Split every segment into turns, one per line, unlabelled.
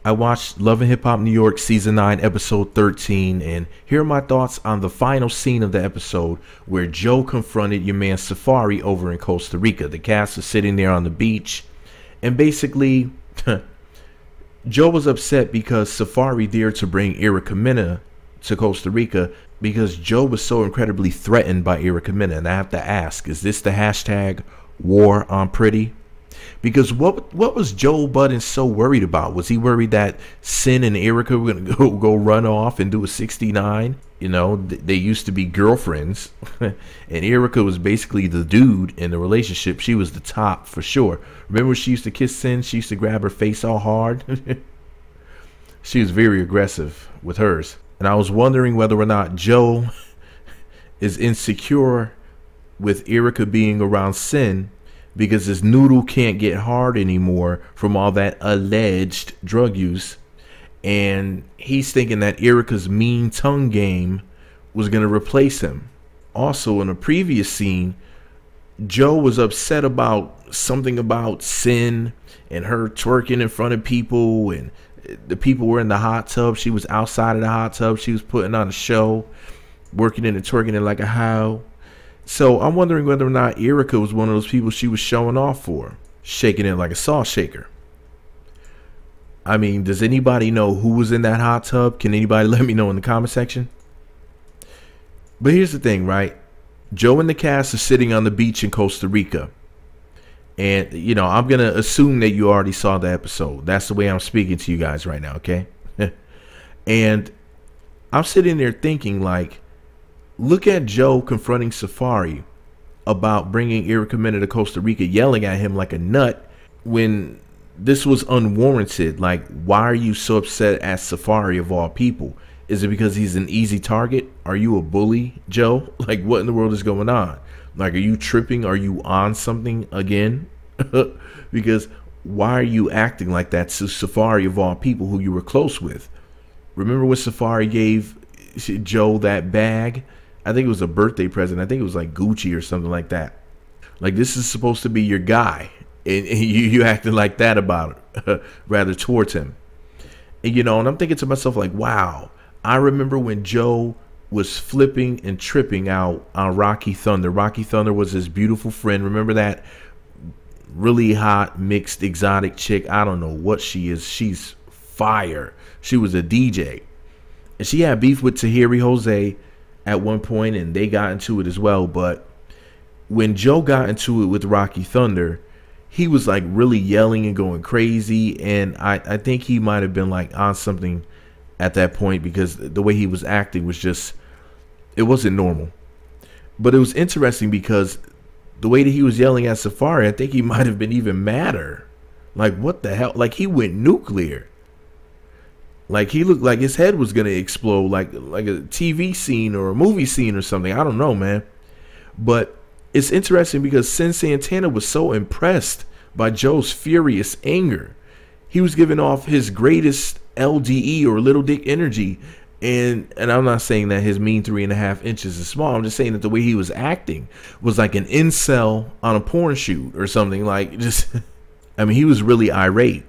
I watched Love and Hip Hop New York Season 9, Episode 13, and here are my thoughts on the final scene of the episode where Joe confronted your man Safaree over in Costa Rica. The cast was sitting there on the beach, and basically, Joe was upset because Safaree dared to bring Erica Mena to Costa Rica because Joe was so incredibly threatened by Erica Mena. And I have to ask, is this the hashtag war on pretty? Because what was Joe Budden so worried about? Was he worried that Cyn and Erica were going to go run off and do a 69? You know, they used to be girlfriends. And Erica was basically the dude in the relationship. She was the top for sure. Remember when she used to kiss Cyn? She used to grab her face all hard. She was very aggressive with hers. And I was wondering whether or not Joe is insecure with Erica being around Cyn because his noodle can't get hard anymore from all that alleged drug use. And he's thinking that Erica's mean tongue game was going to replace him. Also, in a previous scene, Joe was upset about something about Cyn and her twerking in front of people, and the people were in the hot tub. She was outside of the hot tub. She was putting on a show, working in and twerking it like a how. So I'm wondering whether or not Erica was one of those people she was showing off for, shaking it like a salt shaker. I mean, does anybody know who was in that hot tub? Can anybody let me know in the comment section? But here's the thing, right? Joe and the cast are sitting on the beach in Costa Rica. And, you know, I'm going to assume that you already saw the episode. That's the way I'm speaking to you guys right now, okay? And I'm sitting there thinking, like, look at Joe confronting Safaree about bringing Erica Mena to Costa Rica, yelling at him like a nut when this was unwarranted. Like, why are you so upset at Safaree of all people? Is it because he's an easy target? Are you a bully, Joe? Like, what in the world is going on? Like, are you tripping? Are you on something again? Because why are you acting like that to Safaree of all people who you were close with? Remember when Safaree gave Joe that bag? I think it was a birthday present. I think it was like Gucci or something like that. Like, this is supposed to be your guy, and you acting like that about it, rather towards him. And, you know, and I'm thinking to myself, like, wow, I remember when Joe was flipping and tripping out on Rocky Thunder. Rocky Thunder was his beautiful friend. Remember that really hot, mixed, exotic chick? I don't know what she is. She's fire. She was a DJ. And she had beef with Tahiri Jose at one point, and they got into it as well. But when Joe got into it with Rocky Thunder, he was like really yelling and going crazy. And I think he might have been like on something at that point, because the way he was acting was just, it wasn't normal. But it was interesting because the way that he was yelling at Safaree, I think he might have been even madder. Like, what the hell? Like, he went nuclear. Like, he looked like his head was going to explode, like a TV scene or a movie scene or something. I don't know, man. But it's interesting because Cyn Santana was so impressed by Joe's furious anger. He was giving off his greatest LDE or little dick energy. And I'm not saying that his mean 3.5 inches is small. I'm just saying that the way he was acting was like an incel on a porn shoot or something. Like, just, I mean, he was really irate.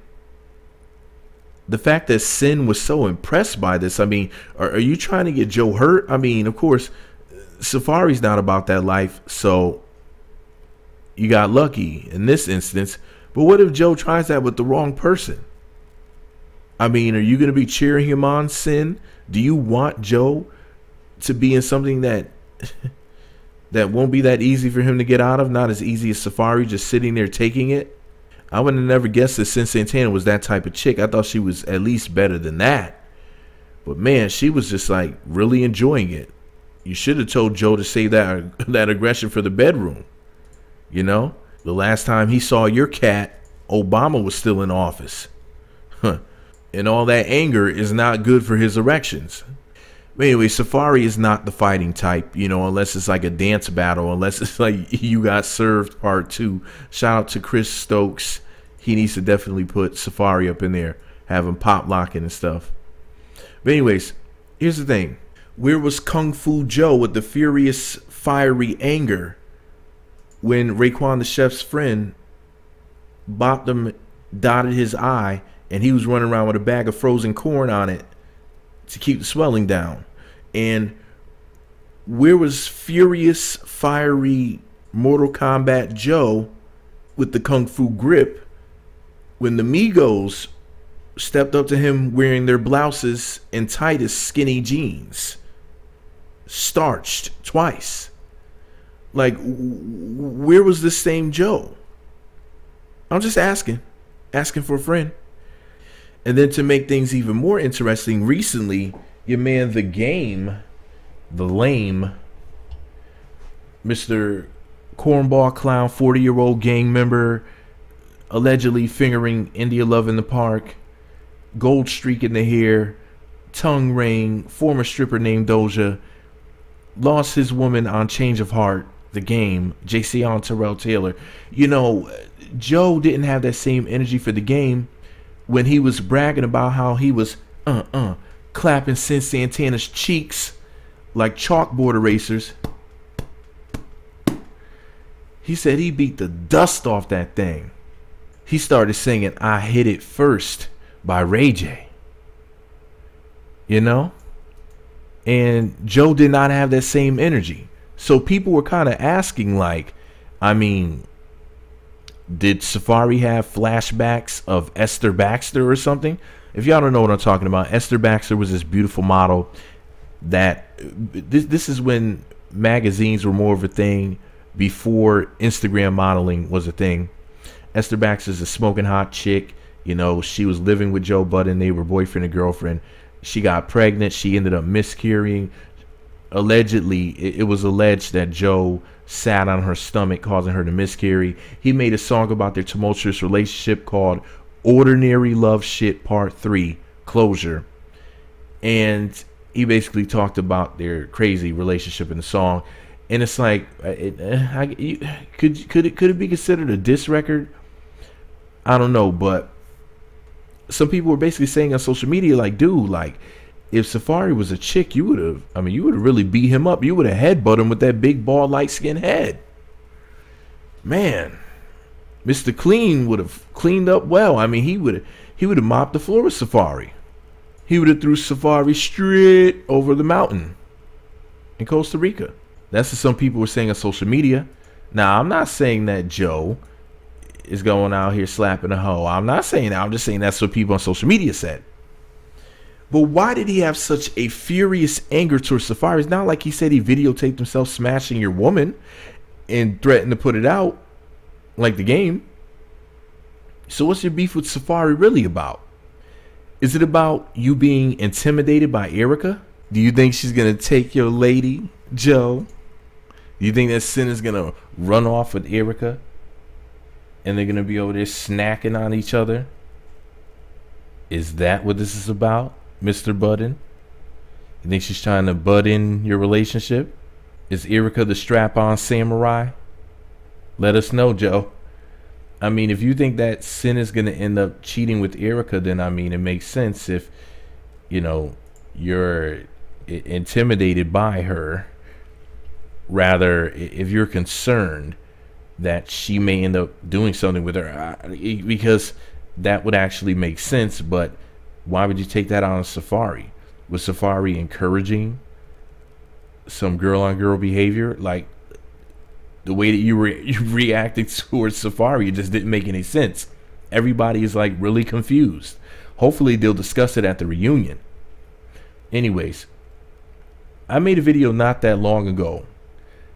The fact that Cyn was so impressed by this, I mean, are you trying to get Joe hurt? I mean, of course, Safaree's not about that life, so you got lucky in this instance. But what if Joe tries that with the wrong person? I mean, are you going to be cheering him on, Cyn? Do you want Joe to be in something that that won't be that easy for him to get out of? Not as easy as Safaree just sitting there taking it? I would have never guessed that Cyn Santana was that type of chick. I thought she was at least better than that. But man, she was just like really enjoying it. You should have told Joe to save that aggression for the bedroom. You know, the last time he saw your cat, Obama was still in office. And all that anger is not good for his erections. But anyway, Safaree is not the fighting type, you know, unless it's like a dance battle, unless it's like You Got Served Part 2. Shout out to Chris Stokes. He needs to definitely put Safaree up in there, have him pop locking and stuff. But anyways, here's the thing. Where was Kung Fu Joe with the furious, fiery anger when Raekwon the chef's friend bopped him, dotted his eye, and he was running around with a bag of frozen corn on it to keep the swelling down. And where was furious, fiery Mortal Kombat Joe with the Kung Fu grip when the Migos stepped up to him wearing their blouses and tightest skinny jeans, starched twice? Like, where was this same Joe? I'm just asking for a friend. And then to make things even more interesting, recently, your man The Game, the lame, Mr. Cornball Clown, 40-year-old gang member, allegedly fingering India Love in the park, gold streak in the hair, tongue ring, former stripper named Doja, lost his woman on change of heart. The Game, Jason Terrell Taylor. You know, Joe didn't have that same energy for The Game when he was bragging about how he was clapping Cyn Santana's cheeks like chalkboard erasers. He said he beat the dust off that thing. He started singing I Hit It First by Ray J. You know? And Joe did not have that same energy. So people were kind of asking, like, I mean, did Safaree have flashbacks of Esther Baxter or something? If y'all don't know what I'm talking about, Esther Baxter was this beautiful model that this is when magazines were more of a thing, before Instagram modeling was a thing. Esther Baxter's a smoking hot chick. You know, she was living with Joe Budden. They were boyfriend and girlfriend. She got pregnant. She ended up miscarrying. Allegedly, it was alleged that Joe sat on her stomach, causing her to miscarry. He made a song about their tumultuous relationship called Ordinary Love Shit Part 3, Closure. And he basically talked about their crazy relationship in the song. And it's like, could it be considered a diss record? I don't know, but some people were basically saying on social media, like, dude, like, if Safaree was a chick, you would have really beat him up. You would have headbutted him with that big, bald, light-skinned head. Man, Mr. Clean would have cleaned up well. I mean, he would have mopped the floor with Safaree. He would have threw Safaree straight over the mountain in Costa Rica. That's what some people were saying on social media. Now, I'm not saying that Joe is going out here slapping a hoe. I'm not saying that. I'm just saying that's what people on social media said. But why did he have such a furious anger towards Safaree? It's not like he said he videotaped himself smashing your woman and threatened to put it out like The Game. So what's your beef with Safaree really about? Is it about you being intimidated by Erica? Do you think she's going to take your lady, Joe? Do you think that Cyn is going to run off with Erica? And they're going to be over there snacking on each other? Is that what this is about, Mr. Budden? You think she's trying to butt in your relationship? Is Erica the strap-on samurai? Let us know, Joe. I mean, if you think that Cyn is going to end up cheating with Erica, then, I mean, it makes sense if, you know, you're intimidated by her. Rather, if you're concerned that she may end up doing something with her, because that would actually make sense. But why would you take that on Safaree? Was Safaree encouraging some girl-on-girl behavior? Like, the way that you reacted towards Safaree, it just didn't make any sense. Everybody is like really confused. Hopefully they'll discuss it at the reunion. Anyways, I made a video not that long ago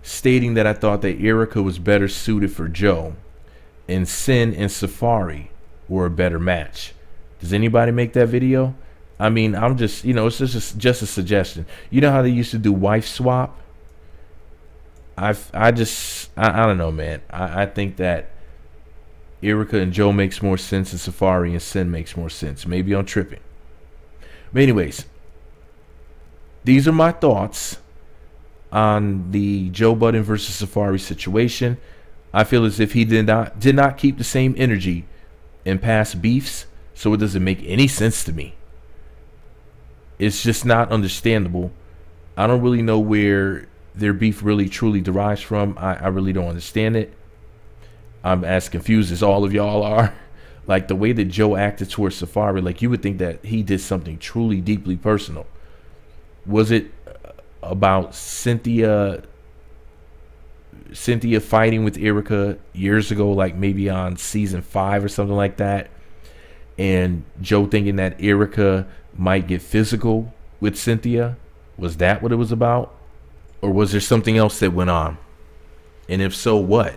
stating that I thought that Erica was better suited for Joe and Cyn and Safaree were a better match. Does anybody make that video? I mean, I'm just, you know, it's just a suggestion. You know how they used to do wife swap? I don't know, man. I think that Erica and Joe makes more sense, and Safaree and Cyn makes more sense. Maybe I'm tripping. But anyways, these are my thoughts on the Joe Budden versus Safaree situation. I feel as if he did not keep the same energy in past beefs, so it doesn't make any sense to me. It's just not understandable. I don't really know where their beef really truly derives from. I really don't understand it. I'm as confused as all of y'all are. Like the way that Joe acted towards Safaree, like you would think that he did something truly deeply personal. Was it about Cynthia fighting with Erica years ago, like maybe on season 5 or something like that, and Joe thinking that Erica might get physical with Cynthia? Was that what it was about? Or was there something else that went on? And if so, what?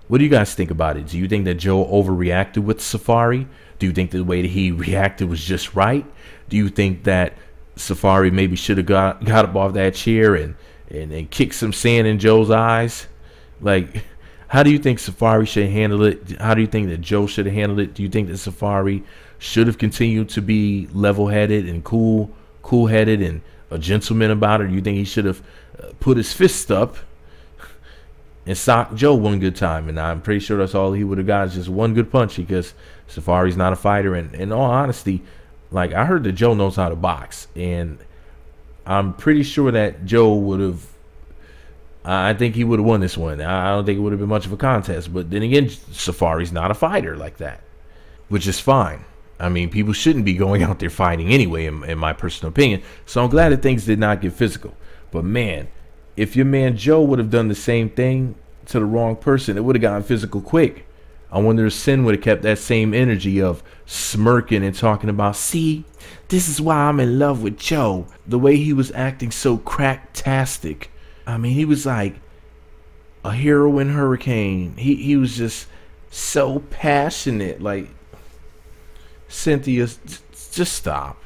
What do you guys think about it? Do you think that Joe overreacted with Safaree? Do you think the way that he reacted was just right? Do you think that Safaree maybe should have got up off that chair and kicked some sand in Joe's eyes? Like, how do you think Safaree should handle it? How do you think that Joe should have handled it? Do you think that Safaree should have continued to be level-headed and cool-headed and a gentleman about it? Or do you think he should have put his fist up and socked Joe one good time? And I'm pretty sure that's all he would have got, is just one good punch, because Safaree's not a fighter. And in all honesty, like, I heard that Joe knows how to box, and I'm pretty sure that Joe would have, I think he would have won this one. I don't think it would have been much of a contest. But then again, Safaree's not a fighter like that, which is fine. I mean, people shouldn't be going out there fighting anyway, in my personal opinion. So I'm glad that things did not get physical. But man, if your man Joe would have done the same thing to the wrong person, it would have gotten physical quick. I wonder if Cyn would have kept that same energy of smirking and talking about, see, this is why I'm in love with Joe. The way he was acting so cracktastic. I mean, he was like a heroin hurricane. He was just so passionate. Like, Cynthia, just stop.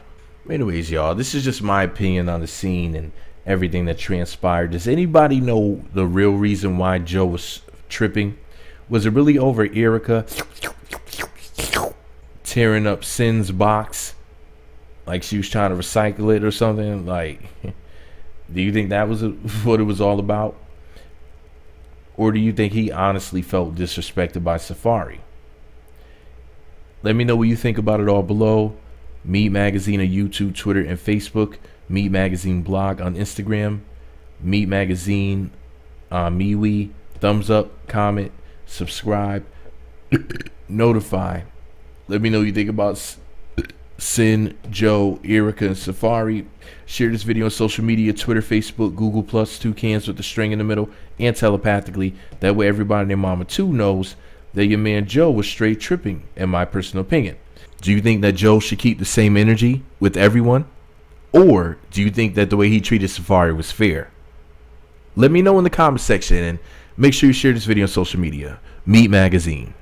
Anyways, y'all, this is just my opinion on the scene and everything that transpired. Does anybody know the real reason why Joe was tripping? Was it really over Erica tearing up Cyn's box like she was trying to recycle it or something? Like, do you think that was what it was all about? Or do you think he honestly felt disrespected by Safaree? Let me know what you think about it all below. Meat Magazine on YouTube, Twitter, and Facebook. Meat Magazine blog on Instagram. Meat Magazine on MeWe. Thumbs up, comment, subscribe, notify. Let me know what you think about Cyn, Joe, Erica, and Safaree. Share this video on social media, Twitter, Facebook, Google+, 2 cans with the string in the middle, and telepathically. That way everybody and their mama too knows that your man Joe was straight tripping, in my personal opinion. Do you think that Joe should keep the same energy with everyone? Or do you think that the way he treated Safaree was fair? Let me know in the comment section, and make sure you share this video on social media. Meat Magazine.